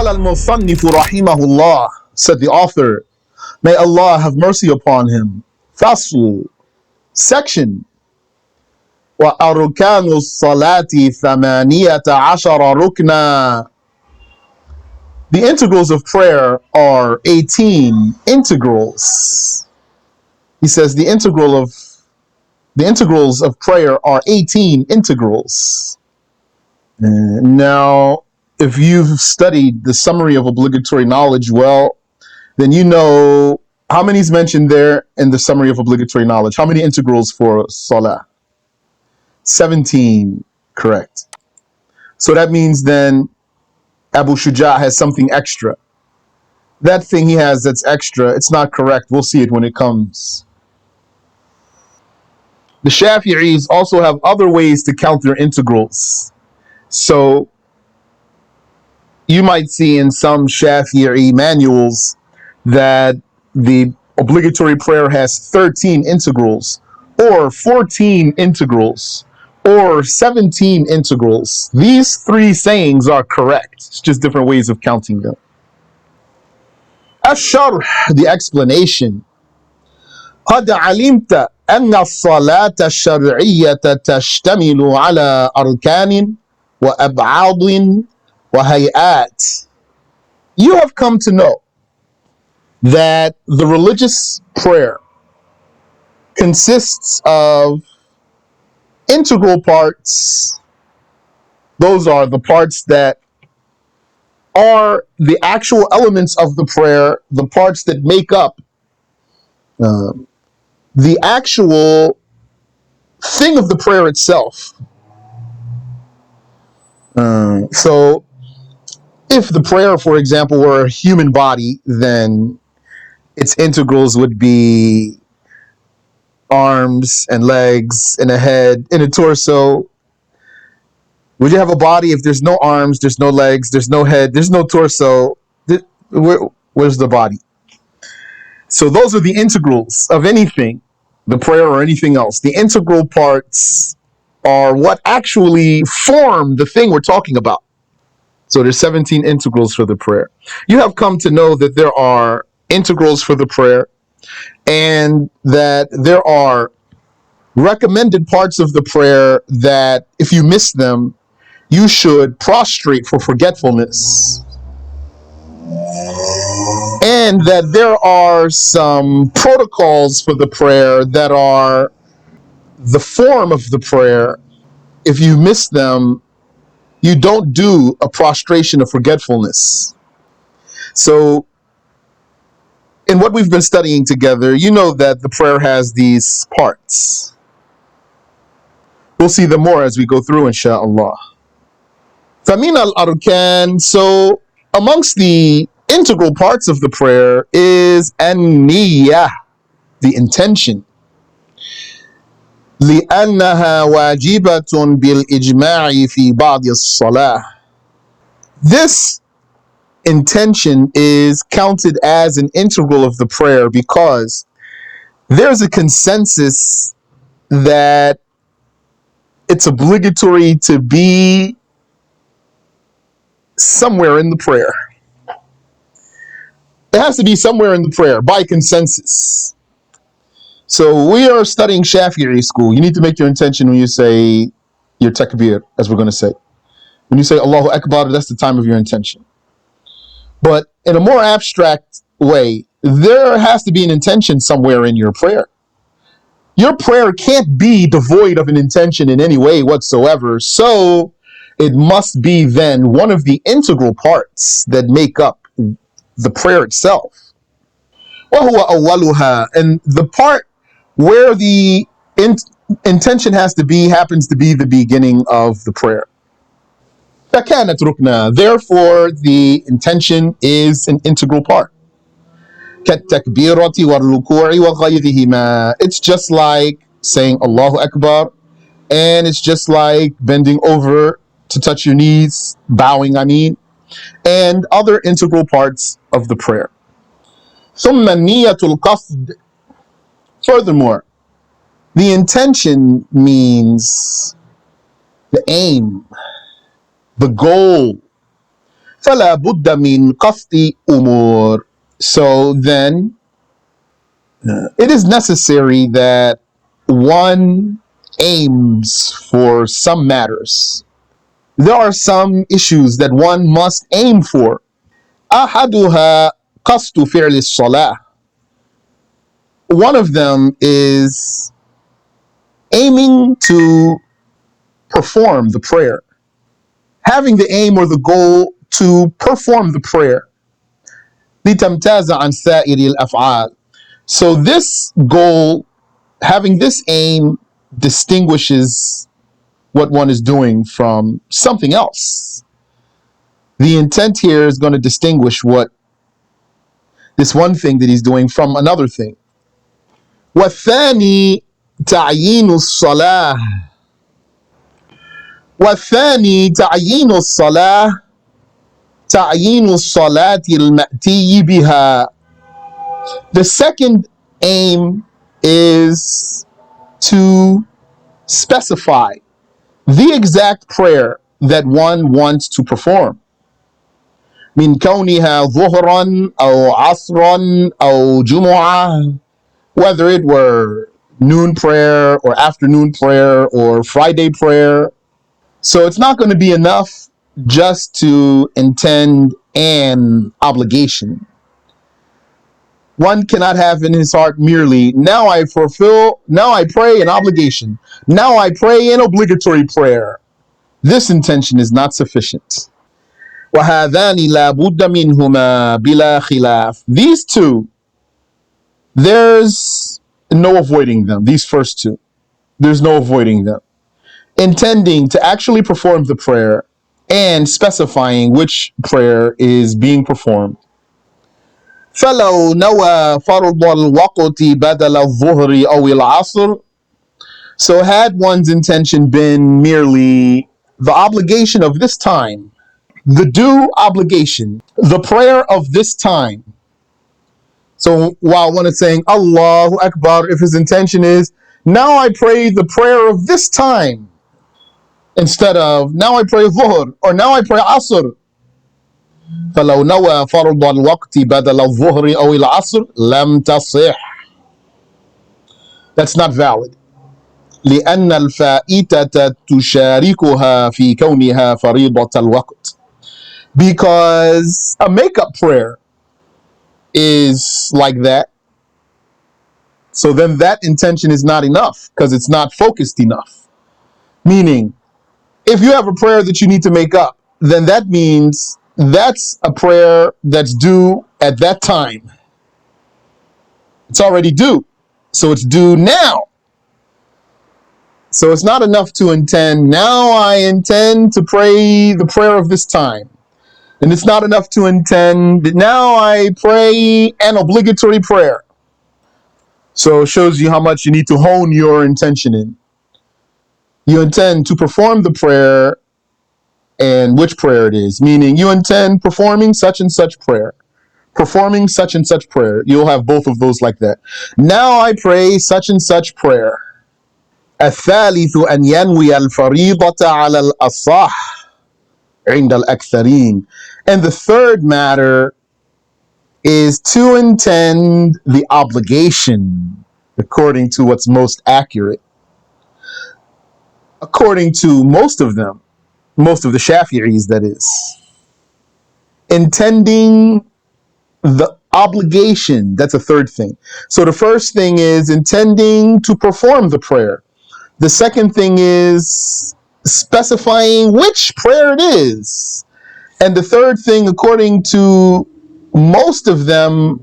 قال المصنف رحمه الله, said the author, may Allah have mercy upon him. Fasl, section. وأركان الصلاة 18 ركنا. The integrals of prayer are 18 integrals. He says the integrals of prayer are 18 integrals. Now, if you've studied the summary of obligatory knowledge well, then you know how many is mentioned there in the summary of obligatory knowledge. How many integrals for salah? 17, correct. So that means then Abu Shuja has something extra. That thing he has that's extra, it's not correct. We'll see it when it comes. The Shafi'is also have other ways to count their integrals. So you might see in some Shafi'i manuals that the obligatory prayer has 13 integrals, or 14 integrals, or 17 integrals. These three sayings are correct. It's just different ways of counting them. Ash-Sharh, the explanation. قد علمت أن الصلاة الشرعية تشتمل على أركان وأبعاد وهيئات. You have come to know that the religious prayer consists of integral parts. Those are the parts that are the actual elements of the prayer, the parts that make up the actual thing of the prayer itself. So if the prayer, for example, were a human body, then its integrals would be arms and legs and a head and a torso. Would you have a body if there's no arms, there's no legs, there's no head, there's no torso? Where's the body? So those are the integrals of anything, the prayer or anything else. The integral parts are what actually form the thing we're talking about. So there's 17 integrals for the prayer. You have come to know that there are integrals for the prayer, and that there are recommended parts of the prayer that if you miss them, you should prostrate for forgetfulness. And that there are some protocols for the prayer that are the form of the prayer. If you miss them, you don't do a prostration of forgetfulness. So in what we've been studying together, you know that the prayer has these parts. We'll see them more as we go through, inshaAllah. Famin al-arkan, so amongst the integral parts of the prayer is an-niyyah, the intention. لأنها واجبة بالإجماع في بعض الصلاة. This intention is counted as an integral of the prayer because there's a consensus that it's obligatory to be somewhere in the prayer. It has to be somewhere in the prayer by consensus. So we are studying Shafi'i school. You need to make your intention when you say your takbir, as we're going to say. When you say Allahu Akbar, that's the time of your intention. But in a more abstract way, there has to be an intention somewhere in your prayer. Your prayer can't be devoid of an intention in any way whatsoever. So it must be then one of the integral parts that make up the prayer itself. وَهُوَ أَوَّلُهَا, and the part where the intention has to be happens to be the beginning of the prayer. فَكَانَتْ رُكْنًا, therefore the intention is an integral part. كَالتَّكْبِيرَةِ وَالرُّكُوعِ وَغَيْرِهِمَا, it's just like saying Allahu Akbar, and it's just like bending over to touch your knees, bowing and other integral parts of the prayer. ثُمَّ النِّيَّةُ الْقَصْدِ, furthermore, the intention means the aim, the goal. فلا بد من قصد أمور. So then it is necessary that one aims for some matters. There are some issues that one must aim for. أحدها قصد فعل الصلاة. One of them is aiming to perform the prayer. Having the aim or the goal to perform the prayer. لتمتاز عن سائر الأفعال. So this goal, having this aim, distinguishes what one is doing from something else. The intent here is going to distinguish what this one thing that he's doing from another thing. والثاني تعيين الصلاة. والثاني تعيين الصلاة تعيين الصلاة المأتي بها. The second aim is to specify the exact prayer that one wants to perform. من كونها ظهرا أو عصرا أو جمعة, whether it were noon prayer or afternoon prayer or Friday prayer. So it's not going to be enough just to intend an obligation. One cannot have in his heart merely, now I pray an obligation. Now I pray an obligatory prayer. This intention is not sufficient. وَهَذَانِ لَا بُدَّ مِنْهُمَا بِلَا خِلَافٍ. These two, there's no avoiding them. These first two, there's no avoiding them. Intending to actually perform the prayer and specifying which prayer is being performed. فَلَوْ نَوَى فَرْضَ الْوَقْتِ بَدَلَ الظُّهْرِ أَوْ الْعَصْرِ. So had one's intention been merely the obligation of this time, the due obligation, the prayer of this time. So while one is saying Allahu Akbar, if his intention is, now I pray the prayer of this time, instead of now I pray Dhuhr or now I pray Asr. فَلَوْ نَوَى فَرْضَ الْوَقْتِ بَدَلَ الظُّهْرِ أَوْ الْعَصْرِ لَمْ تَصِحْ. That's not valid. لأن الفائتة تشاركها في كونها فريضة الوقت. Because a make-up prayer is like that. So then that intention is not enough because it's not focused enough. Meaning, if you have a prayer that you need to make up, then that means that's a prayer that's due at that time. It's already due. So it's due now. So it's not enough to intend, now I intend to pray the prayer of this time. And it's not enough to intend that now I pray an obligatory prayer. So it shows you how much you need to hone your intention in. You intend to perform the prayer and which prayer it is, meaning you intend performing such and such prayer. Performing such and such prayer. You'll have both of those like that. Now I pray such and such prayer. الثالث أن ينوي الفريضة على الأصح عند الأكثرين. And the third matter is to intend the obligation according to what's most accurate. According to most of them, most of the Shafi'is, that is. Intending the obligation, that's a third thing. So the first thing is intending to perform the prayer. The second thing is specifying which prayer it is. And the third thing, according to most of them,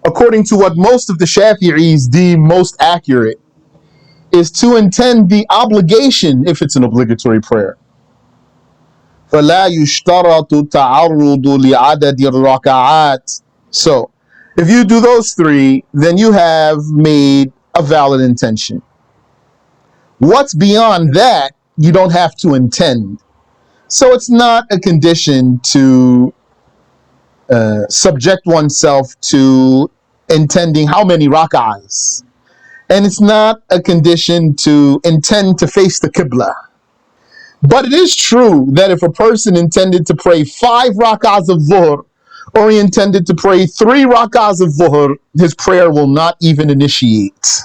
according to what most of the Shafi'is deem most accurate, is to intend the obligation if it's an obligatory prayer. فَلَا يُشْتَرَطُ التَّعَرُّضُ لِعَدَدِ الرَّكَعَاتِ. So, if you do those three, then you have made a valid intention. What's beyond that, you don't have to intend. So it's not a condition to subject oneself to intending how many rak'ahs. And it's not a condition to intend to face the Qibla. But it is true that if a person intended to pray 5 rak'ahs of dhuhr, or he intended to pray 3 rak'ahs of dhuhr, his prayer will not even initiate.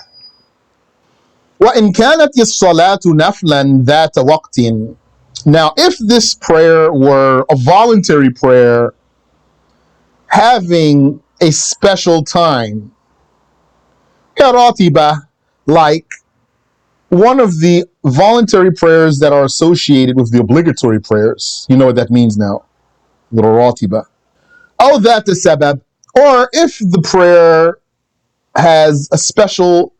وَإِنْ كَانَتْ الصَّلَاةُ نَفْلًا ذَاتَ وَقْتٍ. Now, if this prayer were a voluntary prayer having a special time, كَرَاتِبَةٍ, like one of the voluntary prayers that are associated with the obligatory prayers. You know what that means now. The ratiba. Oh, that the sabab. Or if the prayer has a special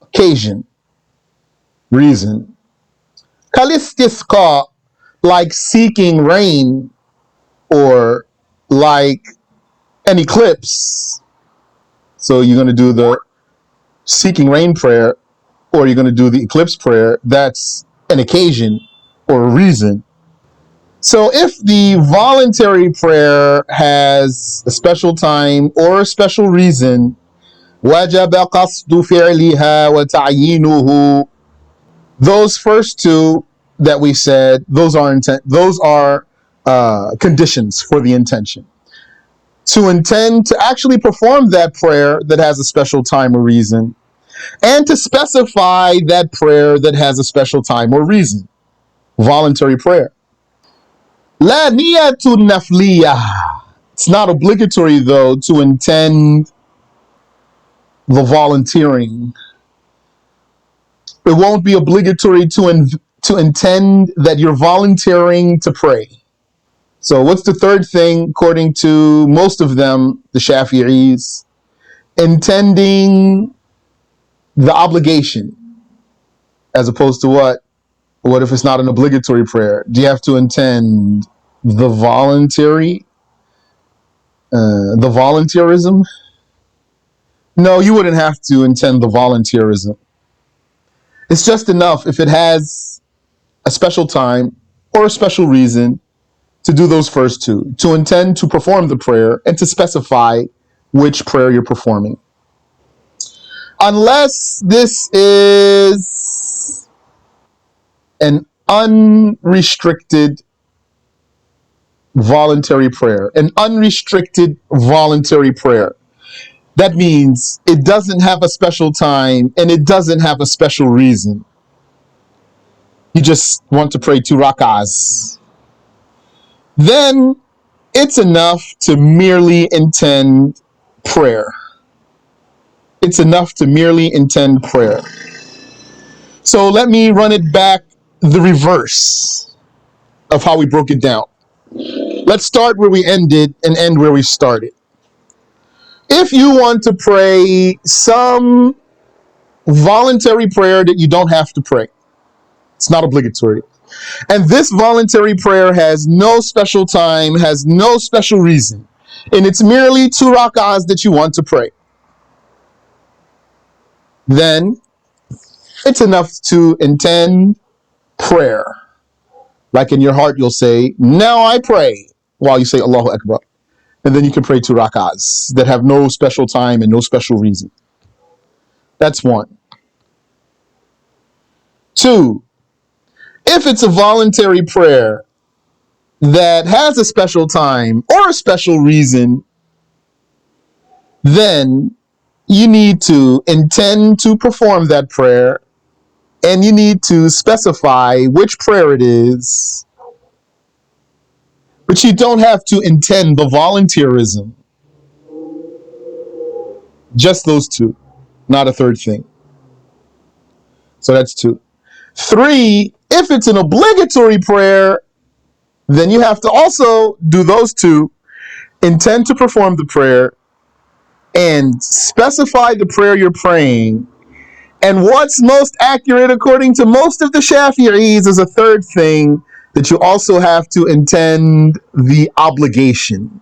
occasion, reason. Kalistisqa, like seeking rain, or like an eclipse. So you're going to do the seeking rain prayer, or you're going to do the eclipse prayer. That's an occasion or a reason. So if the voluntary prayer has a special time or a special reason, وَجَبَ قَصْدُ فِعْلِهَا وَتَعْيِينُهُ. Those first two that we said, those are conditions for the intention. To intend to actually perform that prayer that has a special time or reason, and to specify that prayer that has a special time or reason. Voluntary prayer. La niyatu nafliyah. It's not obligatory, though, to intend the volunteering. It won't be obligatory to intend that you're volunteering to pray. So what's the third thing, according to most of them, the Shafi'is? Intending the obligation, as opposed to what? What if it's not an obligatory prayer? Do you have to intend the volunteerism? No, you wouldn't have to intend the volunteerism. It's just enough if it has a special time or a special reason to do those first two, to intend to perform the prayer and to specify which prayer you're performing. Unless this is an unrestricted voluntary prayer, an unrestricted voluntary prayer. That means it doesn't have a special time and it doesn't have a special reason. You just want to pray 2 rak'ahs. Then it's enough to merely intend prayer. It's enough to merely intend prayer. So let me run it back the reverse of how we broke it down. Let's start where we ended and end where we started. If you want to pray some voluntary prayer that you don't have to pray, it's not obligatory, and this voluntary prayer has no special time, has no special reason, and it's merely 2 rak'ahs that you want to pray, then it's enough to intend prayer. Like in your heart, you'll say, now I pray, while you say Allahu Akbar. And then you can pray 2 rak'ahs that have no special time and no special reason. That's one. 2, if it's a voluntary prayer that has a special time or a special reason, then you need to intend to perform that prayer, and you need to specify which prayer it is. But you don't have to intend the volunteerism. Just those 2, not a third thing. So that's 2. 3, if it's an obligatory prayer, then you have to also do those 2, intend to perform the prayer, and specify the prayer you're praying. And what's most accurate, according to most of the Shafi'is, is a third thing, that you also have to intend the obligation.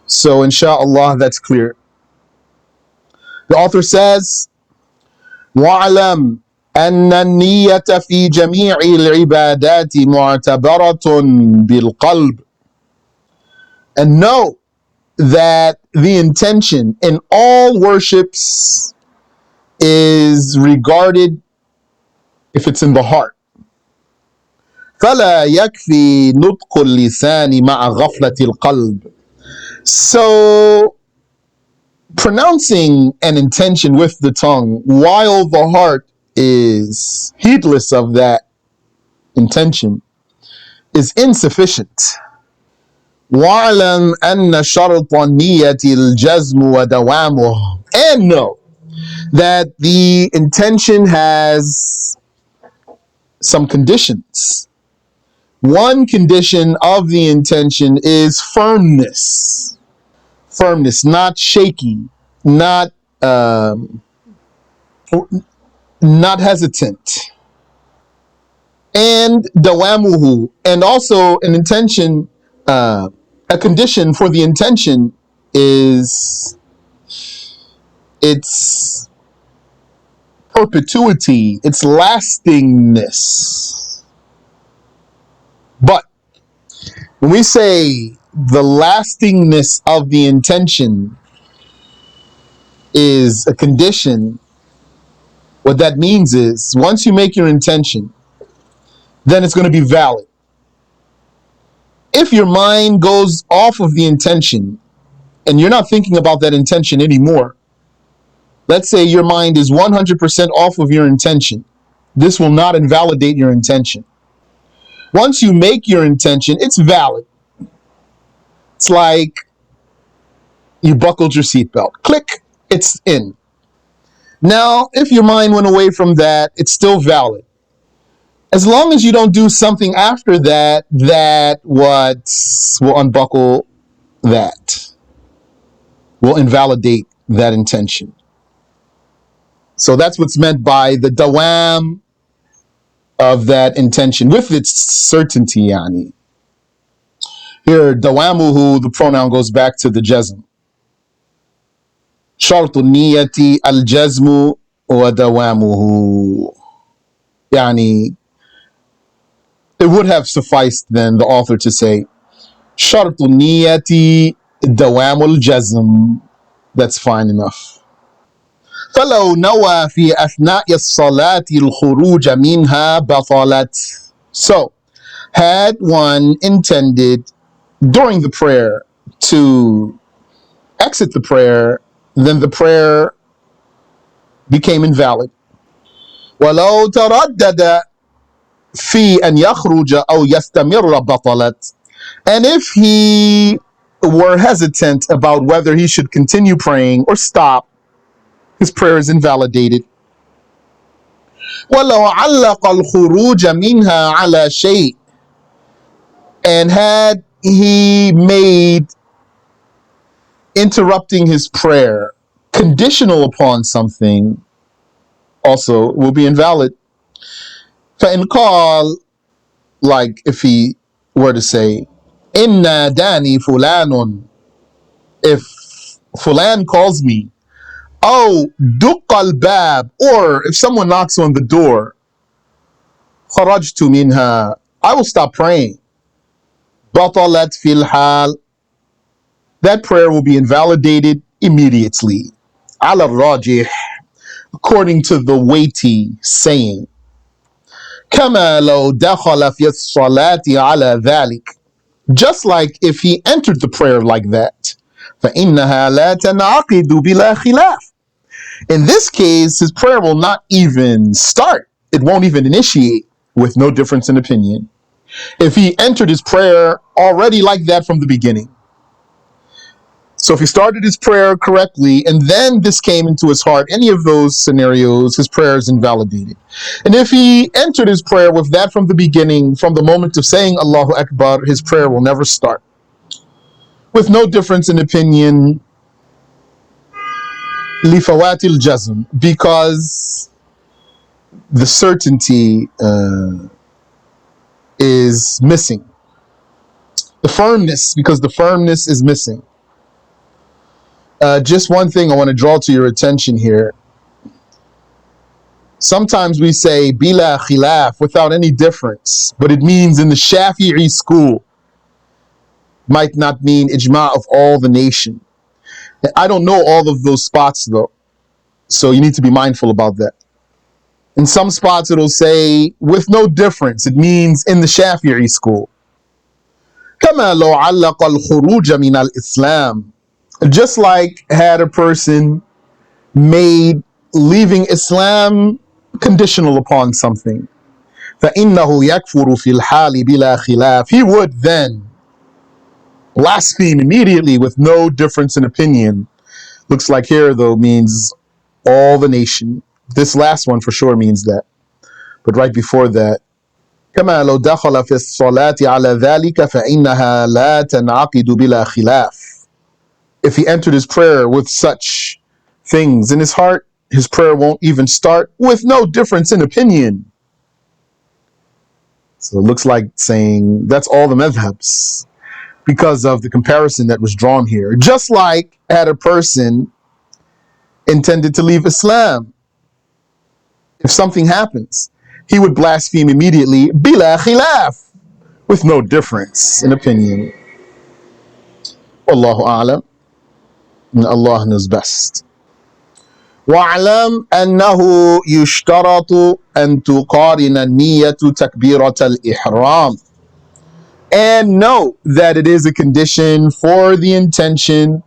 So inshallah, that's clear. The author says, وَعْلَمْ أَنَّ النِّيَّةَ فِي جَمِيعِ الْعِبَادَاتِ مُعْتَبَرَةٌ بِالْقَلْبِ. And know that the intention in all worships is regarded if it's in the heart. فلا يكفي نطق اللسان مع غفلة القلب. So pronouncing an intention with the tongue while the heart is heedless of that intention is insufficient. وَاعْلَمْ أَنَّ شَرْطَ النِّيَّةِ الْجَزْمُ وَدَوَامُهُ. And know that the intention has some conditions. One condition of the intention is firmness. Firmness, not shaky, not not hesitant. And dawamuhu, and also an intention, a condition for the intention is its perpetuity, its lastingness. But when we say the lastingness of the intention is a condition, what that means is once you make your intention, then it's going to be valid. If your mind goes off of the intention and you're not thinking about that intention anymore, let's say your mind is 100% off of your intention, this will not invalidate your intention. Once you make your intention, it's valid. It's like you buckled your seatbelt. Click, it's in. Now, if your mind went away from that, it's still valid. As long as you don't do something after that, that what will unbuckle that, will invalidate that intention. So that's what's meant by the dawam of that intention with its certainty, yani. Here, dawamuhu, the pronoun goes back to the jazm. Shartu niyati al-jazmu wa dawamuhu. Yani, it would have sufficed then the author to say, Shartu niyati dawamul jazm. That's fine enough. فلو نوى في أثناء الصلاة الخروج منها بطلت. So, had one intended during the prayer to exit the prayer, then the prayer became invalid. ولو تردد في أن يخرج أو يستمر بطلت. And if he were hesitant about whether he should continue praying or stop, his prayer is invalidated. ولو علق الخروج منها على شيء. And had he made interrupting his prayer conditional upon something, also will be invalid. فإن قال, like if he were to say, إن ناداني فلان, if fulan calls me, أو دق الباب, or if someone knocks on the door, خرجت منها, I will stop praying. بطلت في الحال, that prayer will be invalidated immediately. على الراجح, according to the weighty saying. كما لو دخل في الصلاة على ذلك, just like if he entered the prayer like that. فإنها لا تنعقد بلا خلاف. In this case, his prayer will not even start. It won't even initiate with no difference in opinion. If he entered his prayer already like that from the beginning. So if he started his prayer correctly and then this came into his heart, any of those scenarios, his prayer is invalidated. And if he entered his prayer with that from the beginning, from the moment of saying Allahu Akbar, his prayer will never start. With no difference in opinion, lifawatil jazm, because the certainty is missing. The firmness, because the firmness is missing. Just one thing I want to draw to your attention here. Sometimes we say bila khilaf, without any difference, but it means in the Shafi'i school. Might not mean ijma' of all the nation. I don't know all of those spots though, so you need to be mindful about that. In some spots it'll say with no difference. It means in the Shafi'i school. كما لو علق الخروج من الإسلام. Just like had a person made leaving Islam conditional upon something. فإنه يكفر في الحال بلا خلاف. He would then blaspheme immediately with no difference in opinion. Looks like here though means all the nation. This last one for sure means that. But right before that, كما لو دخل في الصلاة على ذلك فإنها لا تنعقد بلا خلاف. If he entered his prayer with such things in his heart, his prayer won't even start with no difference in opinion. So it looks like saying that's all the madhabs because of the comparison that was drawn here. Just like had a person intended to leave Islam, if something happens, he would blaspheme immediately, bila khilaf, with no difference in opinion. Allahu a'lam. Allah knows best. وَاعْلَمْ أَنَّهُ يُشْتَرَطُ أَن تُقَارِنَ النِّيَّةُ تَكْبِيرَةَ الْإِحْرَامِ. And note that it is a condition for the intention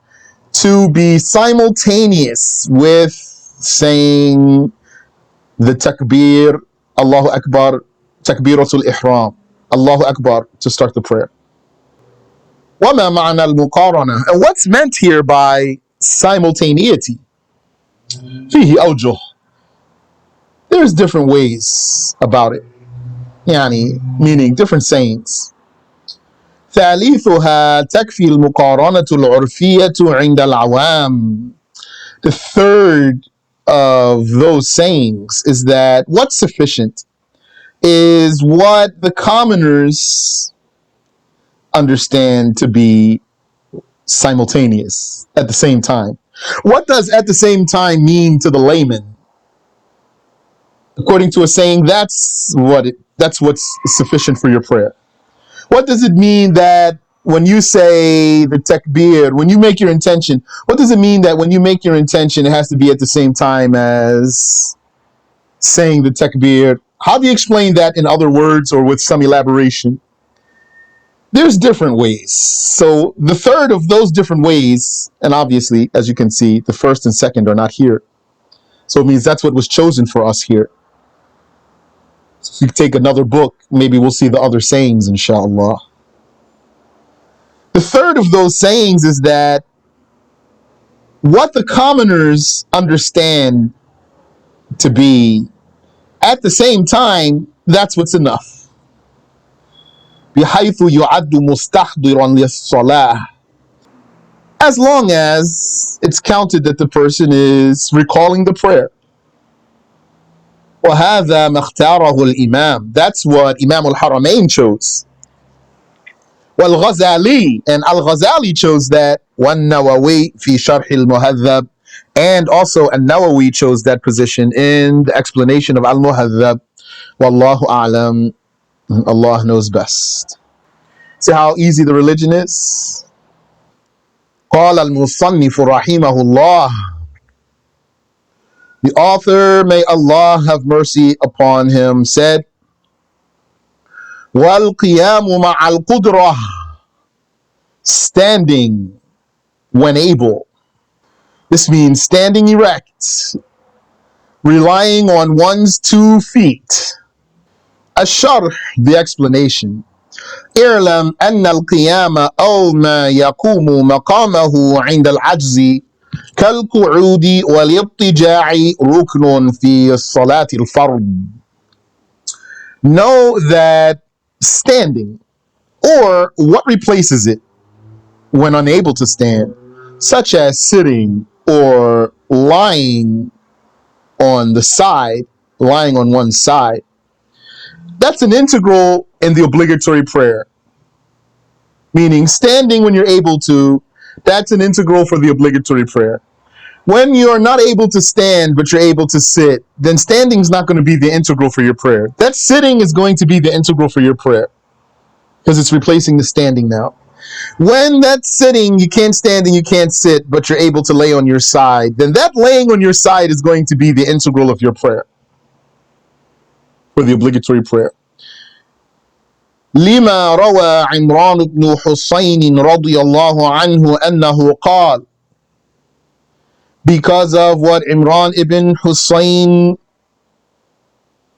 to be simultaneous with saying the takbir, Allahu Akbar, takbiratul ihram, Allahu Akbar, to start the prayer. وَمَا مَعْنَى الْمُقَارَنَةِ. And what's meant here by simultaneity? فيه أوجه. There's different ways about it. Meaning different sayings. ثالثها تكفي المقارنة العرفية عند العوام. The third of those sayings is that what's sufficient is what the commoners understand to be simultaneous at the same time. What does at the same time mean to the layman? According to a saying, that's what's sufficient for your prayer. What does it mean that when you say the takbir, when you make your intention, what does it mean that when you make your intention, it has to be at the same time as saying the takbir? How do you explain that in other words or with some elaboration? There's different ways. So the third of those different ways, and obviously, as you can see, the first and second are not here. So it means that's what was chosen for us here. So if you take another book, maybe we'll see the other sayings, inshallah. The third of those sayings is that what the commoners understand to be at the same time, that's what's enough. بحيث يعد مستحضرا للصلاة. As long as it's counted that the person is recalling the prayer. وهذا ما اختاره الإمام. That's what Imam al-Haramain chose. والغزالي, and al-Ghazali chose that. والنووي في شرح المهذب, and also an-Nawawi chose that position in the explanation of al-Muhadhab. Wallahu a'lam. Allah knows best. See how easy the religion is? قال المصنف رحمه الله. The author, may Allah have mercy upon him, said, وَالْقِيَامُ مَعَ الْقُدْرَةِ. Standing when able. This means standing erect, relying on one's 2 feet. الشرح, the explanation. اعلم أن القيام أو ما يقوم مقامه عند العجز كالقعود والاضطجاع ركن في الصلاة الفرض. Know that standing, or what replaces it when unable to stand, such as sitting or lying on the side, lying on one side, that's an integral in the obligatory prayer. Meaning standing when you're able to, that's an integral for the obligatory prayer. When you're not able to stand but you're able to sit, then standing is not going to be the integral for your prayer. That sitting is going to be the integral for your prayer because it's replacing the standing now. When that's sitting, you can't stand and you can't sit, but you're able to lay on your side, then that laying on your side is going to be the integral of your prayer. for the obligatory prayer. لما روى عمران بن حسين رضي الله عنه أنه قال, because of what Imran ibn Hussein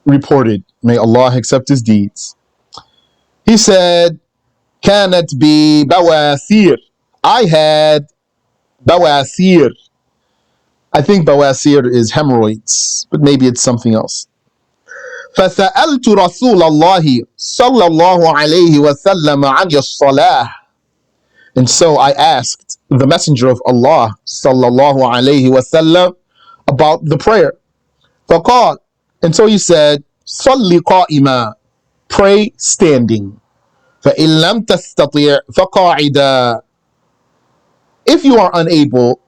reported, may Allah accept his deeds. He said, كانت ببواثير, I had bawasir. I think bawasir is hemorrhoids, but maybe it's something else. فسألت رسول الله صلى الله عليه وسلم عن الصلاة. And so I asked the Messenger of Allah صلى الله عليه وسلم about the prayer. فقال, and so he said, صلي قائما, pray standing. فإن لم تستطيع فقاعدا, if you are unable,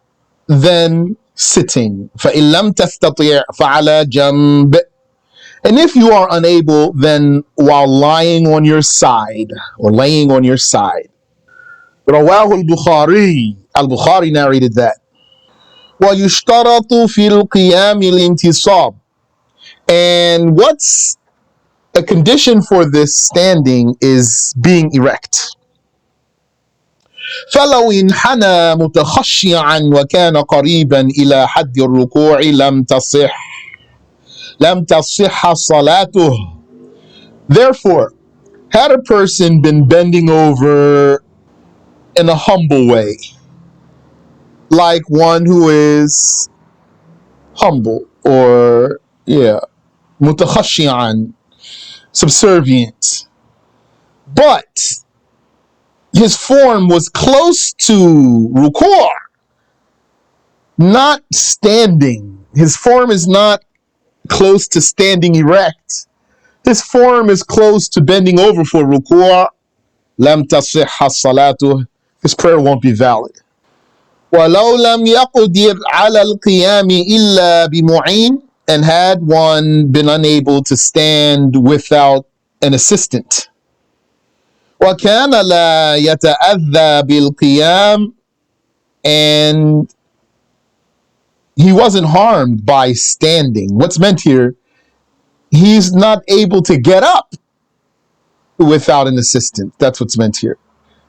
then sitting. فإن لم تستطيع فعلى جنب, and if you are unable, then while lying on your side or laying on your side. رواه البخاري, Al-Bukhari narrated that. ويشترط في القيام الانتصاب, and what's a condition for this standing is being erect. فلو انحنى متخشعا وكان قريبا إلى حد الركوع لم تصح صلاته. Therefore, had a person been bending over in a humble way, like one who is humble, or mutakhashi'an, subservient, but his form was close to ruku', not standing. His form is not close to standing erect. His form is close to bending over for ruku'. Lam tasihha salatuh, his prayer won't be valid. وَلَوْ لَمْ يَقْدِرْ عَلَى الْقِيَامِ إِلَّا بِمُعِينٍ, and had one been unable to stand without an assistant. وَكَانَ لَا يَتَأَذَّى بِالْقِيَامِ, and he wasn't harmed by standing. What's meant here, he's not able to get up without an assistant. That's what's meant here.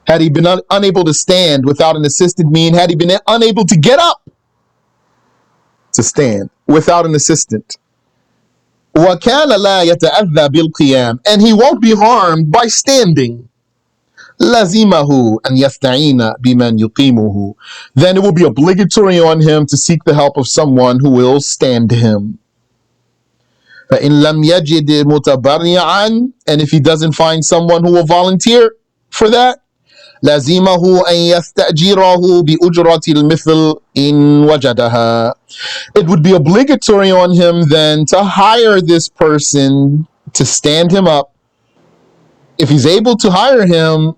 Had he been unable to stand without an assistant, mean had he been unable to get up to stand without an assistant. وَكَانَ لَا يَتَأَذَّى بِالْقِيَامِ, and he won't be harmed by standing. لَزِمَهُ أَنْ يَسْتَعِينَ بِمَنْ يُقِيمُهُ, then it will be obligatory on him to seek the help of someone who will stand him. فَإِنْ لَمْ يَجِدْ مُتَبَرِّعًا, and if he doesn't find someone who will volunteer for that, لَزِمَهُ أَنْ يَسْتَأْجِرَهُ بِأُجْرَةِ الْمِثْلِ إِنْ وَجَدَهَا, it would be obligatory on him then to hire this person to stand him up if he's able to hire him,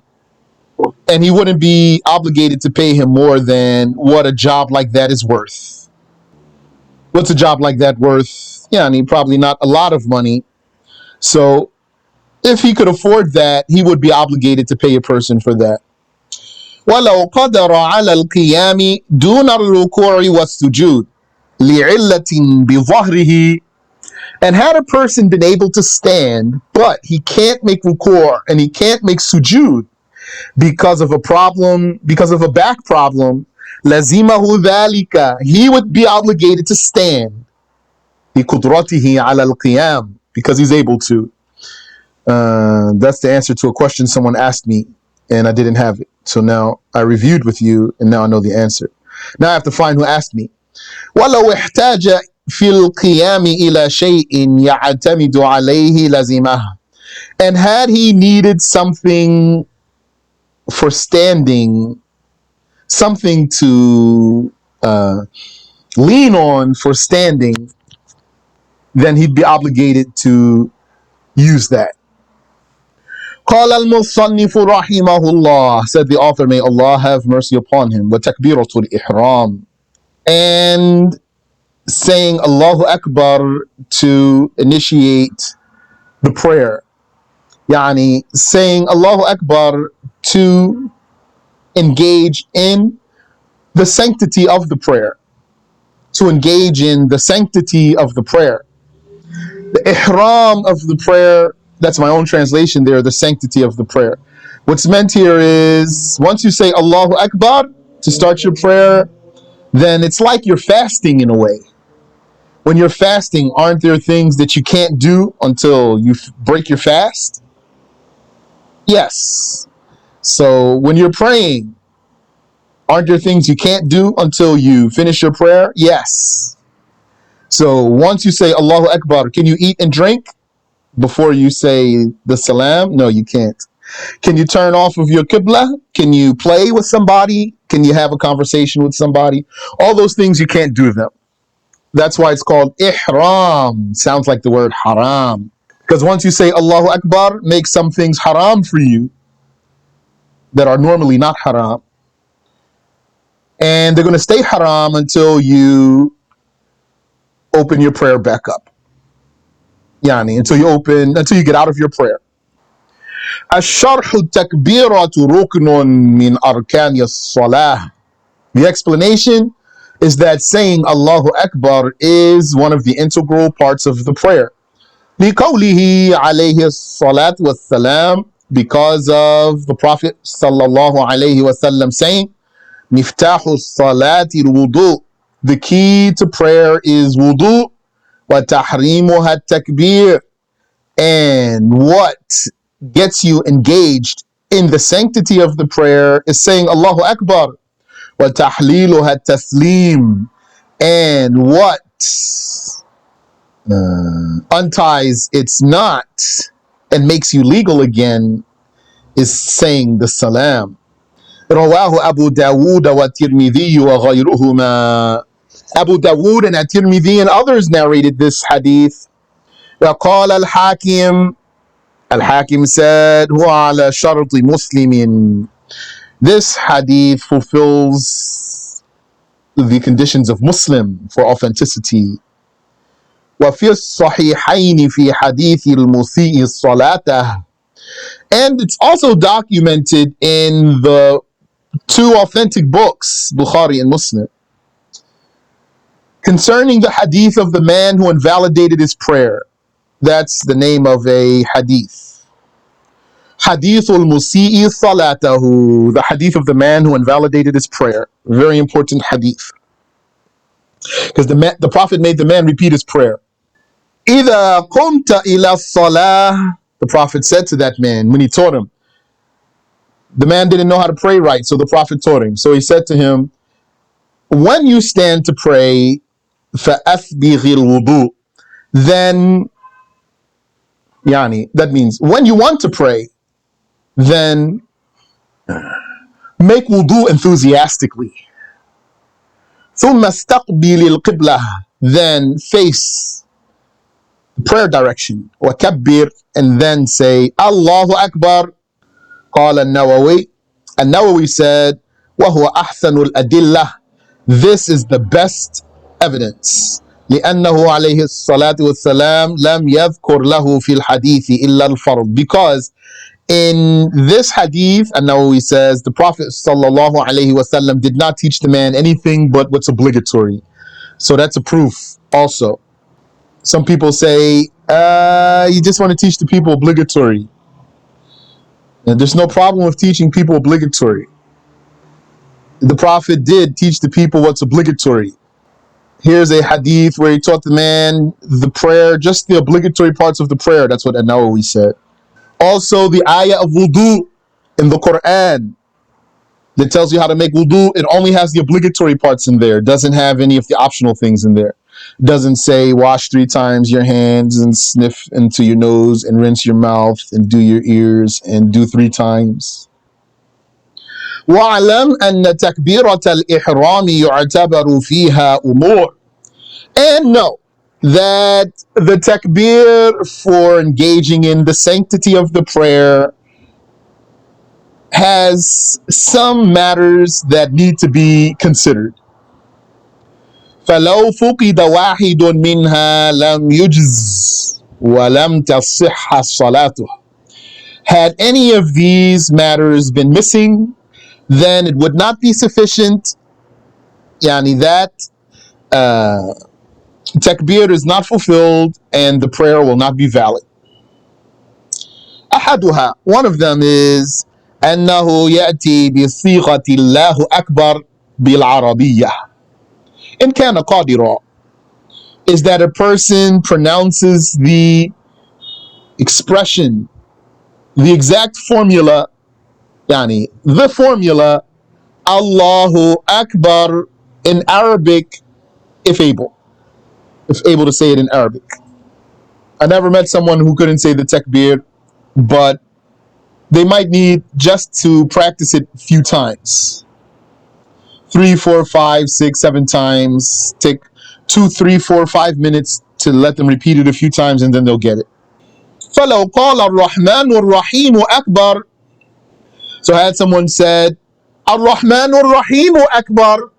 and he wouldn't be obligated to pay him more than what a job like that is worth. What's a job like that worth? Yeah, I mean, probably not a lot of money. So if he could afford that, he would be obligated to pay a person for that. وَلَوْ قَدَرَ عَلَى الْقِيَامِ دُونَ الرُّكُوعِ وَالسُّجُودِ لِعِلَّةٍ بِظَهْرِهِ, and had a person been able to stand, but he can't make ruku' and he can't make sujood because of a problem, because of a back problem, لَزِمَهُ ذَلِكَ, he would be obligated to stand بِقُدْرَتِهِ عَلَى الْقِيَامِ, because he's able to. That's the answer to a question someone asked me and I didn't have it. So now I reviewed with you and now I know the answer. Now I have to find who asked me. وَلَوْ احْتَاجَ فِي الْقِيَامِ إِلَى شَيْءٍ يَعْتَمِدُ عَلَيْهِ لَزِمَهُ, and had he needed something for standing, something to lean on for standing, then he'd be obligated to use that. قال المصنف رحمه الله, said the author, may Allah have mercy upon him, وتكبيرة الإحرام, and saying Allahu Akbar to initiate the prayer. Yani saying Allahu Akbar to engage in the sanctity of the prayer. To engage in the sanctity of the prayer. The ihram of the prayer, that's my own translation there, the sanctity of the prayer. What's meant here is once you say Allahu Akbar to start your prayer, then it's like you're fasting in a way. When you're fasting, aren't there things that you can't do until you break your fast? Yes. So when you're praying, aren't there things you can't do until you finish your prayer? Yes. So once you say Allahu Akbar, can you eat and drink before you say the salam? No, you can't. Can you turn off of your qibla? Can you play with somebody? Can you have a conversation with somebody? All those things you can't do them. That's why it's called ihram. Sounds like the word haram. Because once you say Allahu Akbar, make some things haram for you that are normally not haram. And they're going to stay haram until you open your prayer back up. Yani, until you get out of your prayer. الشرح التكبيرة ركن من أركان الصلاة. The explanation is that saying Allahu Akbar is one of the integral parts of the prayer. لقوله عليه الصلاة والسلام, because of the Prophet sallallahu alayhi wasallam saying, مفتاح الصلاة الوضوء, the key to prayer is wudu, وتحريمها التكبير, and what gets you engaged in the sanctity of the prayer is saying Allahu Akbar, وتحليلها التسليم, and what unties its knot and makes you legal again is saying the salam. رواه أبو داود والترمذي وغيرهما. Abu Dawood and At-Tirmidhi and others narrated this hadith. وقال الحاكم, Al-Hakim said, هو على شرط مسلم. This hadith fulfills the conditions of Muslim for authenticity. وفي الصحيحين في حديث المسيء صلاته, and it's also documented in the two authentic books, Bukhari and Muslim, concerning the hadith of the man who invalidated his prayer. That's the name of a hadith. Hadith al-Musi'i salatahu, the hadith of the man who invalidated his prayer. Very important hadith. Because the Prophet made the man repeat his prayer. إِذَا قُمْتَ إِلَى الصَّلَاةِ, the Prophet said to that man when he taught him. The man didn't know how to pray right, so the Prophet taught him. So he said to him, when you stand to pray, فَأَثْبِغِ الْوُضُوء, then, that means when you want to pray, then make wudu enthusiastically. ثُمَّ اسْتَقْبِلِ الْقِبْلَةِ, then face the prayer direction. وَكَبِّرْ, and then say Allahu Akbar. قال النووي, النووي said, وَهُوَ أَحْسَنُ الْأَدِلَّةِ, this is the best evidence. لأنه عليه الصلاة والسلام لم يذكر له في الحديث إلا الفرض, because in this hadith, and now he says, the Prophet sallallahu alaihi wasallam did not teach the man anything but what's obligatory. So that's a proof also. Some people say, you just want to teach the people obligatory. And there's no problem with teaching people obligatory. The Prophet did teach the people what's obligatory. Here's a hadith where he taught the man the prayer, just the obligatory parts of the prayer. That's what An-Nawawi said. Also, the ayah of wudu in the Quran that tells you how to make wudu, it only has the obligatory parts in there. It doesn't have any of the optional things in there. It doesn't say wash 3 times your hands and sniff into your nose and rinse your mouth and do your ears and do 3 times. وَعْلَمْ أَنَّ تَكْبِيرَةَ الْإِحْرَامِ يُعْتَبَرُ فِيهَا أُمُورٌ, and know that the takbir for engaging in the sanctity of the prayer has some matters that need to be considered. فَلَوْ فُقِدَ وَاحِدٌ مِنْهَا لَمْ يُجْزْ وَلَمْ تَصِحَّ الصَّلَاةُ. Had any of these matters been missing, then it would not be sufficient, that takbir is not fulfilled and the prayer will not be valid. أحدها, one of them is أنه يأتي بصيغة الله أكبر بالعربية إن كان قادرا, is that a person pronounces the expression, the exact formula, yani the formula Allahu Akbar in Arabic if able to say it in Arabic. I never met someone who couldn't say the takbir, but they might need just to practice it a few times. 3, 4, 5, 6, 7 times. Take 2, 3, 4, 5 minutes to let them repeat it a few times and then they'll get it. فَلَوْ قَالَ الرَّحْمَنُ الرَّحِيمُ أَكْبَرُ, so had someone said الرحمن الرحيم أكبر,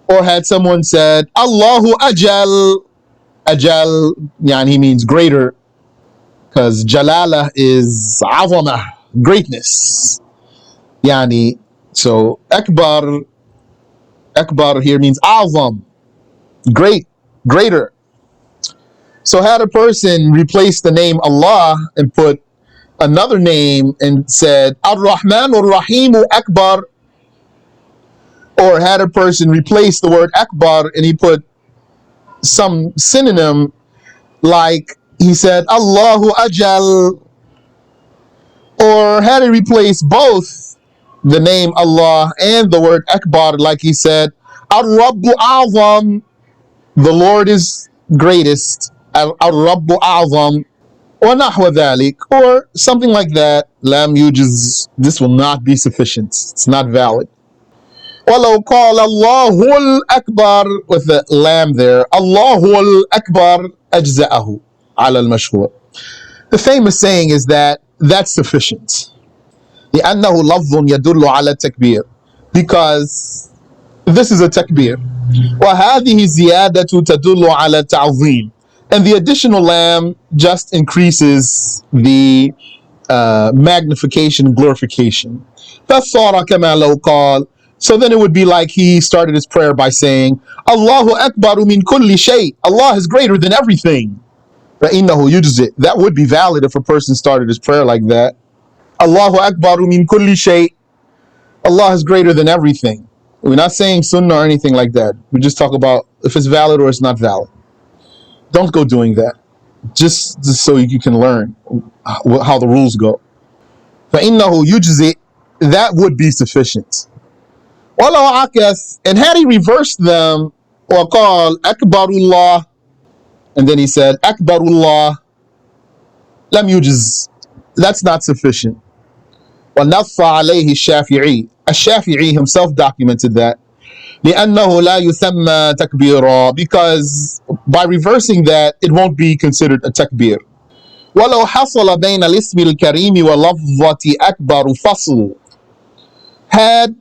or had someone said Allahu Ajal, Ajal, yani he means greater, because Jalala is Azamah, greatness. Yani, so Akbar here means Azam, great, greater. So had a person replaced the name Allah and put another name and said Ar-Rahman Ar-Rahim Akbar, or had a person replace the word Akbar and he put some synonym, like he said Allahu Ajal, or had to replace both the name Allah and the word Akbar, like he said Ar-Rabbu A'zam, the Lord is greatest, Ar-Rabbu A'zam, or nahwa dhalik, or something like that. Lam yujiz, this will not be sufficient, it's not valid. وَلَوْ قَالَ اللَّهُ الْأَكْبَرُ, with the lam there, Allahu Akbar أَجْزَأَهُ عَلَى الْمَشْهُورِ. The famous saying is that that's sufficient. لأنه لفظ يدل على التكبير, because this is a takbir. وهذه زيادة تدل على التعظيم, and the additional lam just increases the magnification and glorification. فصار كما لو قال, so then it would be like he started his prayer by saying Allahu Akbar min kulli shay, Allah is greater than everything. فإنه يجزئ, that would be valid if a person started his prayer like that. Allahu Akbar min kulli shay, Allah is greater than everything. We're not saying sunnah or anything like that. We just talk about if it's valid or it's not valid. Don't go doing that. Just so you can learn how the rules go. فَإِنَّهُ يُجْزِئ, that would be sufficient. وَلَوْ عَكَسْ, and had he reversed them, وَقَالْ أَكْبَرُ, and then he said Akbarullah, لَمْ يُجْز, that's not sufficient. وَنَصَّ عَلَيْهِ الشَّافِعِي, الشَّافِعِي himself documented that. لأنه لا يسمى تكبيرا, because by reversing that it won't be considered a takbir. ولو حصل بين الاسم الكريم ولفظة أكبر فصل, had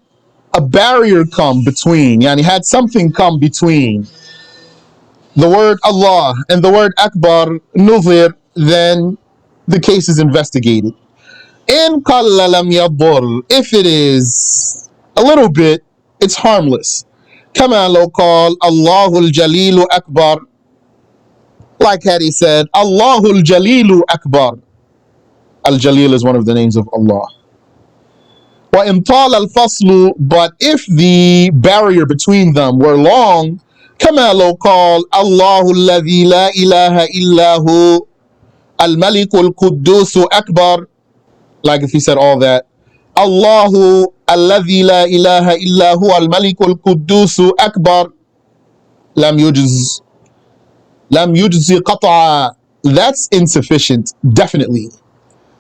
a barrier come between, yani had something come between the word Allah and the word Akbar, nuzir, then the case is investigated. In qalla lam yadur, if it is a little bit, it's harmless. كما لو قال الله الجليل أكبر, like had he said الله الجليل أكبر. Al-Jalil is one of the names of Allah. وإن طال الفصل, but if the barrier between them were long, كما لو قال الله الذي لا إله إلا هو الملك القدوس أكبر, like if he said all that, Allahu alladhi la ilaha illa huwa al-malik al-quddus akbar, lam yujzi qat'a, that's insufficient, definitely.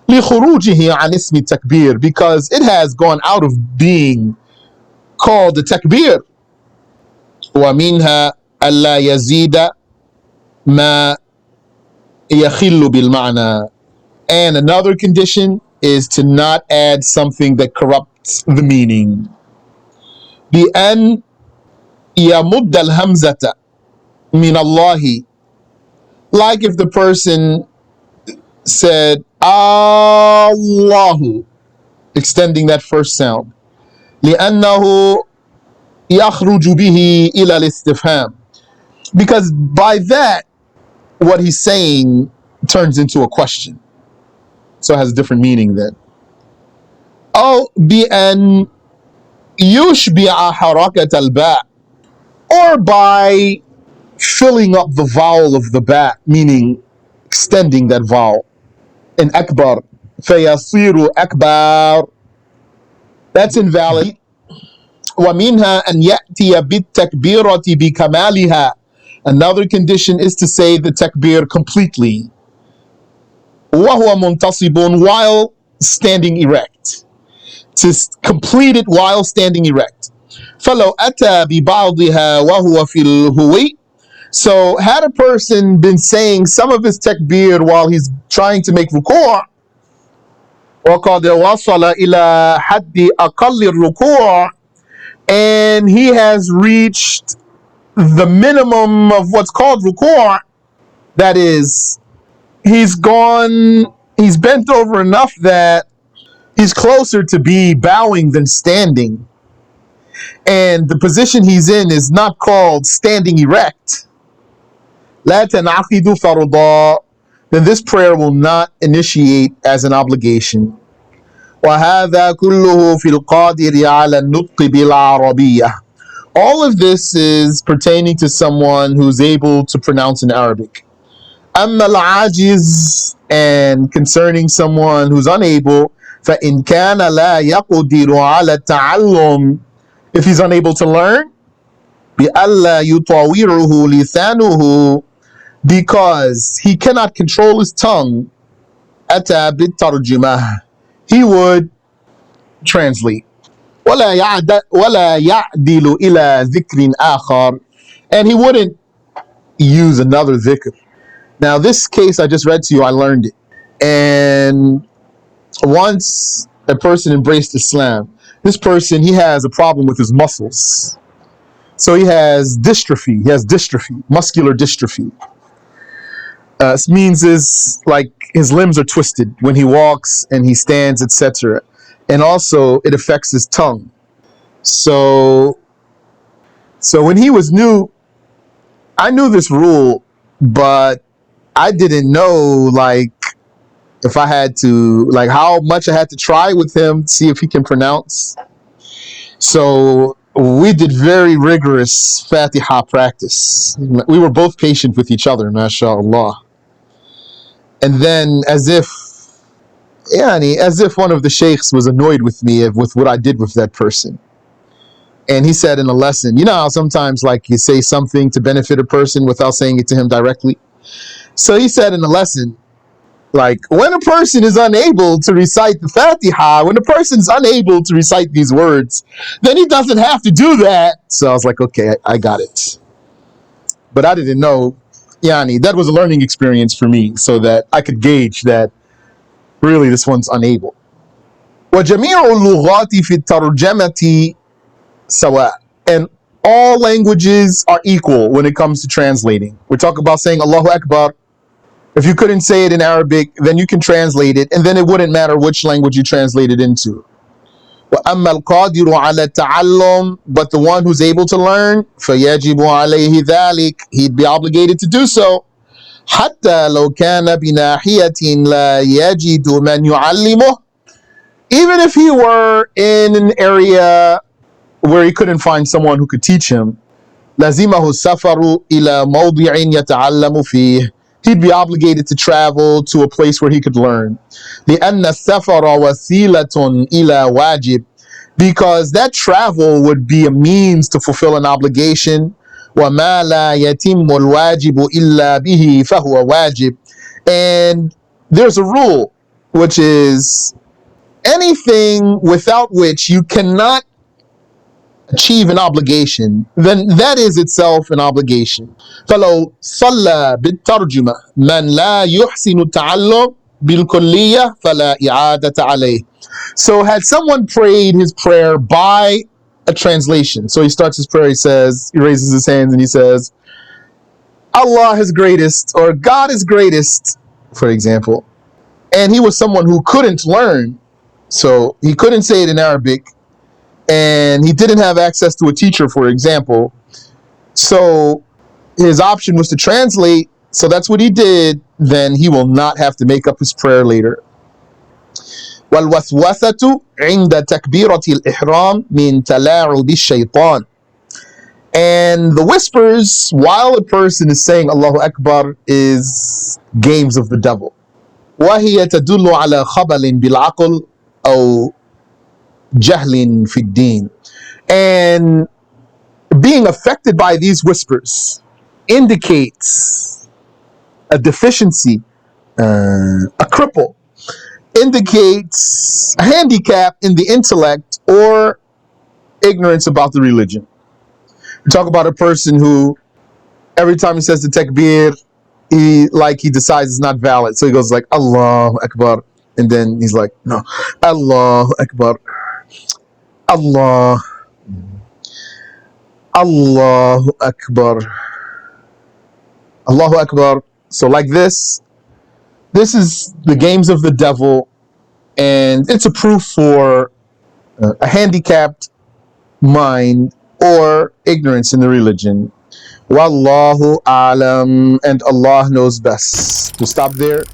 لِخُرُوجِهِ عَنْ اسم التكبير, because it has gone out of being called the takbir. وَمِنْهَا أَلَّا يَزِيدَ مَا يَخِلُّ بِالْمَعْنَى, and another condition is to not add something that corrupts the meaning. بأن يمد الهمزة من الله, like if the person said Allahu, extending that first sound. لأنه يخرج به إلى الاستفهام, Because by that, what he's saying turns into a question. So it has a different meaning then. أو بأن يشبع حركة الباء, or by filling up the vowel of the ba, meaning extending that vowel. In Akbar, فيصير أكبر, that's invalid. ومنها أن يأتي بالتكبيرة بكمالها. Another condition is to say the takbir completely. وهو منتصب, while standing erect. To complete it while standing erect. فلو أتى ببعضها وهو في الهوي. So had a person been saying some of his takbir while he's trying to make ruku', وقد وصل إلى حد أقل الركوع, and he has reached the minimum of what's called ruku', that is, he's bent over enough that he's closer to be bowing than standing, and the position he's in is not called standing erect, لا تنعقد فرضا, then this prayer will not initiate as an obligation. وهذا كله في القادر على النطق بالعربية. All of this is pertaining to someone who's able to pronounce in Arabic. أما العاجز, and concerning someone who's unable, فإن كان لا يقدر على التعلم, if he's unable to learn, بألا يطاوره لسانه, because he cannot control his tongue, أتى بالترجمة, he would translate. ولا يعدل إلى ذكر آخر, and he wouldn't use another dhikr. Now this case I just read to you, I learned it. And once a person embraced Islam, this person, he has a problem with his muscles. So he has dystrophy, muscular dystrophy. Means is like his limbs are twisted when he walks and he stands, etc. And also it affects his tongue. So when he was new, I knew this rule, but I didn't know like if I had to, like how much I had to try with him to see if he can pronounce. So we did very rigorous Fatiha practice. We were both patient with each other, mashallah. And then as if one of the sheikhs was annoyed with me with what I did with that person. And he said in a lesson, you know how sometimes like you say something to benefit a person without saying it to him directly? So he said in the lesson, like when a person is unable to recite the Fatiha, when a person's unable to recite these words, then he doesn't have to do that. So I was like, okay, I got it. But I didn't know, that was a learning experience for me so that I could gauge that really this one's unable. وَجَمِيعُ اللُّغَاتِ فِي التَّرْجَمَةِ سَوَاء. And all languages are equal when it comes to translating. We're talking about saying Allahu Akbar. If you couldn't say it in Arabic, then you can translate it, and then it wouldn't matter which language you translate it into. وَأَمَّا الْقَادِرُ عَلَى التَّعَلُّمِ, but the one who's able to learn, فَيَجِبُ عَلَيْهِ ذَلِكَ, he'd be obligated to do so. حَتَّى لَوْ كَانَ بِنَاحِيَةٍ لَا يَجِدُ مَنْ يُعَلِّمُهُ, even if he were in an area where he couldn't find someone who could teach him, لَزِمَهُ السَّفَرُ إِلَى مَوْضِعٍ يَتَعَلَّمُ فِيهِ, he'd be obligated to travel to a place where he could learn. لِأَنَّ السَّفَرَ وَسِيلَةٌ إِلَى وَاجِبٍ, because that travel would be a means to fulfill an obligation. وَمَا لَا يَتِمُّ الْوَاجِبُ إِلَّا بِهِ فَهُوَ وَاجِبٌ. And there's a rule, which is anything without which you cannot achieve an obligation, then that is itself an obligation. فلو صلى بالترجمة من لا يحسن التعلم بالكلية فلا إعادة عليه. So had someone prayed his prayer by a translation, so he starts his prayer, he raises his hands and he says, Allah is greatest, or God is greatest, for example, and he was someone who couldn't learn, so he couldn't say it in Arabic, and he didn't have access to a teacher, for example. So his option was to translate, so that's what he did, then he will not have to make up his prayer later. والوسوسة عند تكبيرة الإحرام من تلاعب الشيطان. And the whispers while a person is saying Allahu Akbar is games of the devil. وهي تدل على خبل بالعقل أو جهل في الدين. And being affected by these whispers indicates a deficiency, a cripple, indicates a handicap in the intellect or ignorance about the religion. We talk about a person who every time he says the takbir, he decides it's not valid. So he goes like Allahu Akbar, and then he's like, no, Allahu Akbar, Allah, Allahu Akbar, Allahu Akbar. So like this is the games of the devil, and it's a proof for a handicapped mind or ignorance in the religion. Wallahu alam, and Allah knows best. We'll stop there.